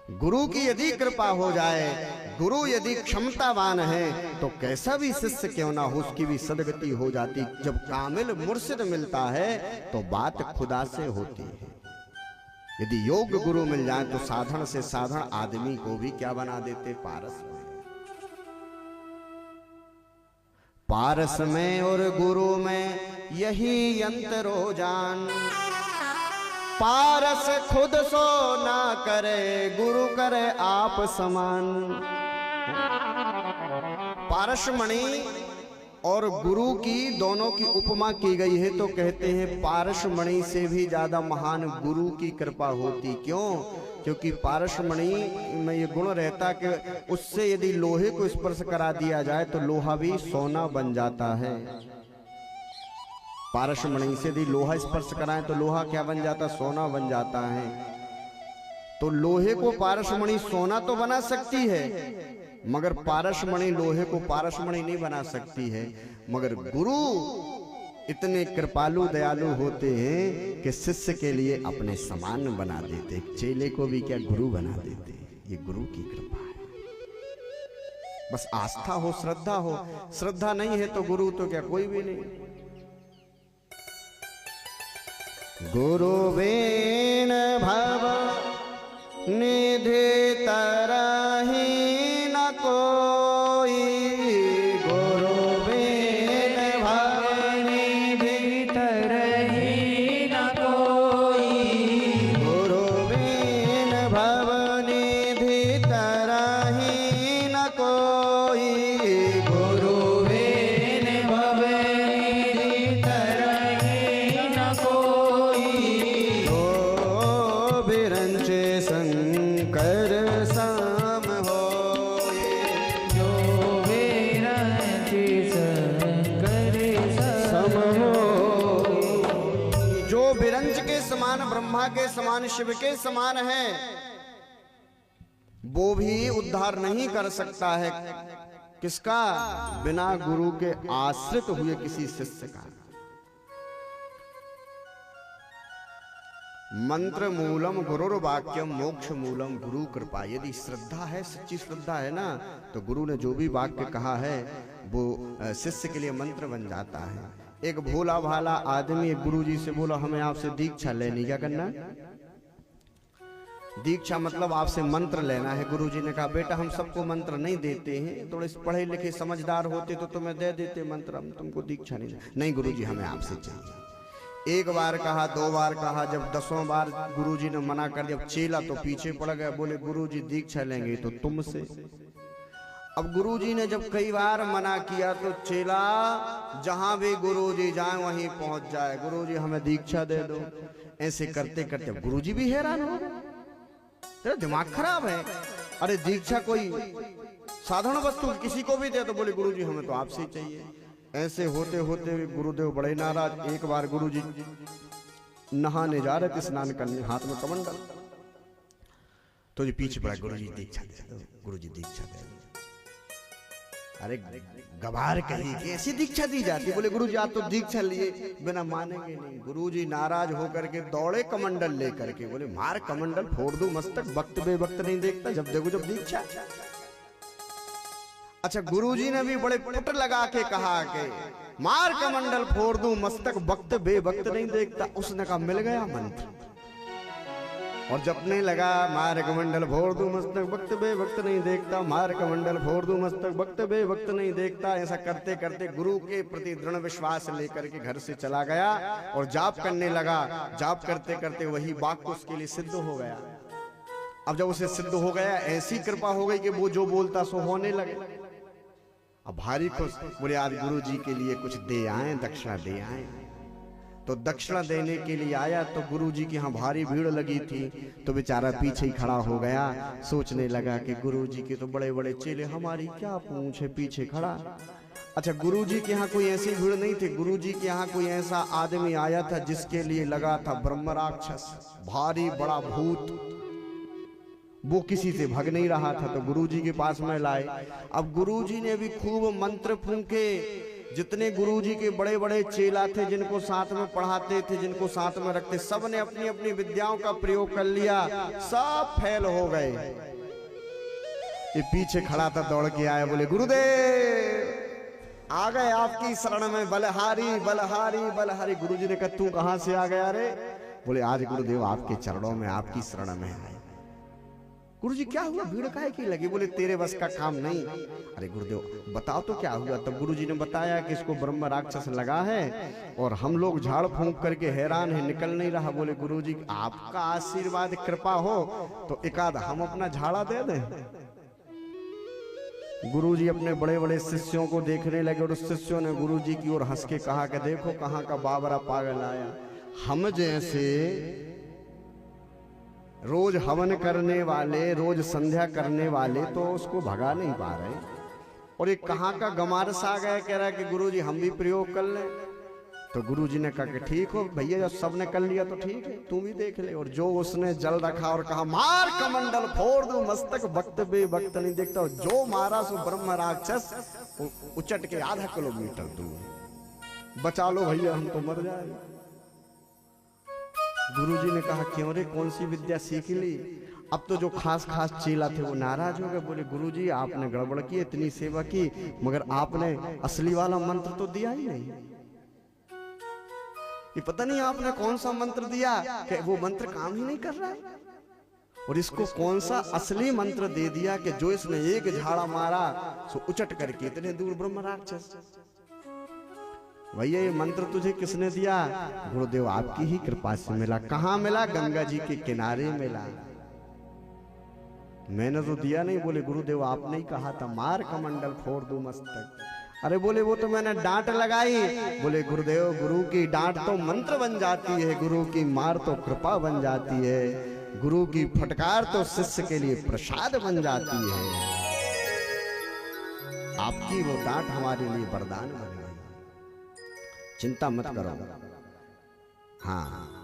गुरु की यदि कृपा हो जाए, गुरु यदि क्षमतावान है, तो कैसा भी शिष्य क्यों ना हो उसकी भी सदगति हो जाती। जब कामिल मुर्शिद मिलता है तो बात खुदा से होती है। यदि योग्य गुरु मिल जाए तो साधन से साधन आदमी को भी क्या बना देते, पारस में। पारस में और गुरु में यही अंतर हो जान, पारस खुद सो ना करे, गुरु करे आप समान। पारसमणि और गुरु की दोनों की उपमा की गई है, तो कहते हैं पारसमणि से भी ज्यादा महान गुरु की कृपा होती। क्यों? क्योंकि पारसमणि में ये गुण रहता कि उससे यदि लोहे को स्पर्श करा दिया जाए तो लोहा भी सोना बन जाता है। पारसमणि से यदि लोहा स्पर्श कराएं तो लोहा क्या बन जाता, सोना बन जाता है। तो लोहे को पारसमणि सोना तो बना सकती है, मगर पारसमणि लोहे को पारसमणि नहीं बना सकती है। मगर गुरु इतने कृपालु दयालु होते हैं कि शिष्य के लिए अपने समान बना देते, चेले को भी क्या गुरु बना देते। ये गुरु की कृपा है। बस आस्था हो, श्रद्धा हो। श्रद्धा नहीं है तो गुरु तो क्या कोई भी नहीं। गुरु बिन भव निधि तरहि न कोई, गुरु बिन भव निधि तरहि न कोई, गुरु बिन भव निधि तरहि न कोई, गुरु बिन भव निधि तरहि न कोई। ओ बिरंचे शंकर साम होए, जो बिरंचे शंकर सम होए। जो बिरंच के समान, ब्रह्मा के समान, शिव के समान है, वो भी उद्धार नहीं कर सकता है। किसका? बिना गुरु के आश्रित हुए किसी शिष्य का। मंत्र मूलम गुरुर्वाक्यम मोक्ष मूलम गुरु कृपा। यदि श्रद्धा है, सच्ची श्रद्धा है ना, तो गुरु ने जो भी वाक्य कहा है वो शिष्य के लिए मंत्र बन जाता है। एक भोला भाला आदमी गुरु जी से बोला हमें आपसे दीक्षा लेनी, क्या करना? दीक्षा मतलब आपसे मंत्र लेना है। गुरु जी ने कहा बेटा हम सबको मंत्र नहीं देते हैं, थोड़े पढ़े लिखे समझदार होते तो तुम्हें दे देते मंत्र, हम तुमको दीक्षा नहीं गुरु जी हमें आपसे चाहिए। एक बार कहा, दो बार कहा, जब 10वां बार गुरुजी ने मना कर दिया, चेला तो पीछे पड़ गया, बोले गुरुजी दीक्षा लेंगे तो तुमसे। अब गुरुजी ने जब कई बार मना किया तो चेला जहां भी गुरुजी जाए वहीं पहुंच जाए, गुरुजी हमें दीक्षा दे दो। ऐसे करते करते गुरुजी भी हैरान हो गए, तेरा दिमाग खराब है, अरे दीक्षा कोई साधारण वस्तु किसी को भी दे तो बोले गुरुजी हमें तो आपसे ही चाहिए। ऐसे होते होते गुरुदेव बड़े नाराज। एक बार गुरुजी नहाने जा रहे थे, स्नान करने, हाथ में कमंडल, तो जी पीछे पड़ा, गुरुजी दीक्षा दे दो, गुरुजी दीक्षा दे दो। अरे गवार कही कि ऐसी दीक्षा दी जाती? बोले गुरुजी आप तो दीक्षा लिए बिना मानेंगे नहीं। गुरुजी नाराज होकर के दौड़े कमंडल लेकर के, बोले मार कमंडल फोड़ दूं मस्तक, वक्त बेवक्त नहीं देखता, जब देखो जब दीक्षा। अच्छा गुरुजी ने भी बड़े पुट लगा के कहा कि मार कमंडल फोड़ दूं मस्तक, वक्त बेवक्त नहीं देखता। उसने कहा मिल गया मंत्र, और जपने लगा मार कमंडल फोड़ दूं मस्तक, वक्त बेवक्त नहीं देखता, मार कमंडल फोड़ दूं मस्तक, वक्त बेवक्त नहीं देखता। ऐसा करते करते गुरु के प्रति दृढ़ विश्वास लेकर के घर से चला गया और जाप करने लगा। जाप करते करते वही वाक्य उसके लिए सिद्ध हो गया। अब जब उसे सिद्ध हो गया, ऐसी कृपा हो गई कि वो जो बोलता सो होने लगे। अब भारी खुश, बोले आज गुरु जी के लिए कुछ दे आए, दक्षिणा दे आए। तो दक्षिणा देने के लिए आया तो गुरु जी की यहाँ भारी भीड़ लगी थी, तो बेचारा पीछे ही खड़ा हो गया। सोचने लगा कि गुरु जी के तो बड़े बड़े चेले, हमारी क्या पूछ है, पीछे खड़ा। अच्छा गुरु जी के यहाँ कोई ऐसी भीड़ नहीं थी। गुरु जी के यहाँ कोई ऐसा आदमी आया था जिसके लिए लगा था ब्रह्म राक्षस, भारी बड़ा भूत, वो किसी से भग नहीं रहा था, तो गुरुजी के पास में लाए। अब गुरुजी ने भी खूब मंत्र फूंके, जितने गुरुजी के बड़े बड़े चेला थे, जिनको साथ में पढ़ाते थे, जिनको साथ में रखते, सब ने अपनी अपनी विद्याओं का प्रयोग कर लिया, सब फेल हो गए। ये पीछे खड़ा था, दौड़ के आया, बोले गुरुदेव आ गए आपकी शरण में, बलहारी बलहारी बलहारी। गुरुजी ने कहा तू कहां से आ गया रे? बोले आज गुरुदेव आपके चरणों में, आपकी शरण में है। गुरुजी क्या हुआ, भीड़ काहे की लगी? बोले तेरे बस का काम नहीं। अरे गुरुदेव बताओ तो क्या हुआ? तब गुरुजी ने बताया कि इसको ब्रह्म राक्षस लगा है और हम लोग झाड़ फूंक करके हैरान है, निकल नहीं रहा। बोले गुरुजी आपका आशीर्वाद कृपा हो तो एकाध हम अपना झाड़ा दे दें। गुरुजी अपने बड़े बड़े शिष्यों को देखने लगे और उस शिष्यों ने गुरुजी की ओर हंस के कहा कि देखो कहाँ का बाबरा पागल आया। हम जैसे रोज हवन करने वाले, रोज संध्या करने वाले तो उसको भगा नहीं पा रहे, और एक कहाँ का गमारस आ गया, कह रहा है कि गुरुजी हम भी प्रयोग कर लें। तो गुरुजी ने कहा कि ठीक हो भैया, जब सबने कर लिया तो ठीक है, तू भी देख ले। और जो उसने जल रखा और कहा मार कमंडल फोड़ दो मस्तक, वक्त बे वक्त नहीं देखता, और जो मारा सो ब्रह्म राक्षस उचट के आधा किलोमीटर दूर। बचा लो भैया हम तो मर जाए। गुरुजी ने कहा क्यों रे, कौन सी विद्या सीख ली? अब तो जो खास खास चेला थे वो नाराज हो गए। बोले गुरुजी आपने गड़बड़ की, इतनी सेवा की, मगर आपने असली वाला मंत्र तो दिया ही नहीं। ये पता नहीं आपने कौन सा मंत्र दिया कि वो मंत्र काम ही नहीं कर रहा है, और इसको कौन सा असली मंत्र दे दिया कि जो इसने एक झाड़ा मारा सो उचट करके इतने दूर ब्रह्म राक्षस। भैया ये मंत्र तुझे किसने दिया? गुरुदेव आपकी ही कृपा से मिला। कहाँ मिला? गंगा जी के किनारे मिला। मैंने तो दिया नहीं। बोले गुरुदेव आपने ही कहा था मार कमंडल फोड़ दूं मस्तक। अरे बोले वो तो मैंने डांट लगाई। बोले गुरुदेव गुरु की डांट तो मंत्र बन जाती है, गुरु की मार तो कृपा बन जाती है, गुरु की फटकार तो शिष्य के लिए प्रसाद बन जाती है। आपकी वो डांट हमारे लिए वरदान बन गई, चिंता मत करो। हाँ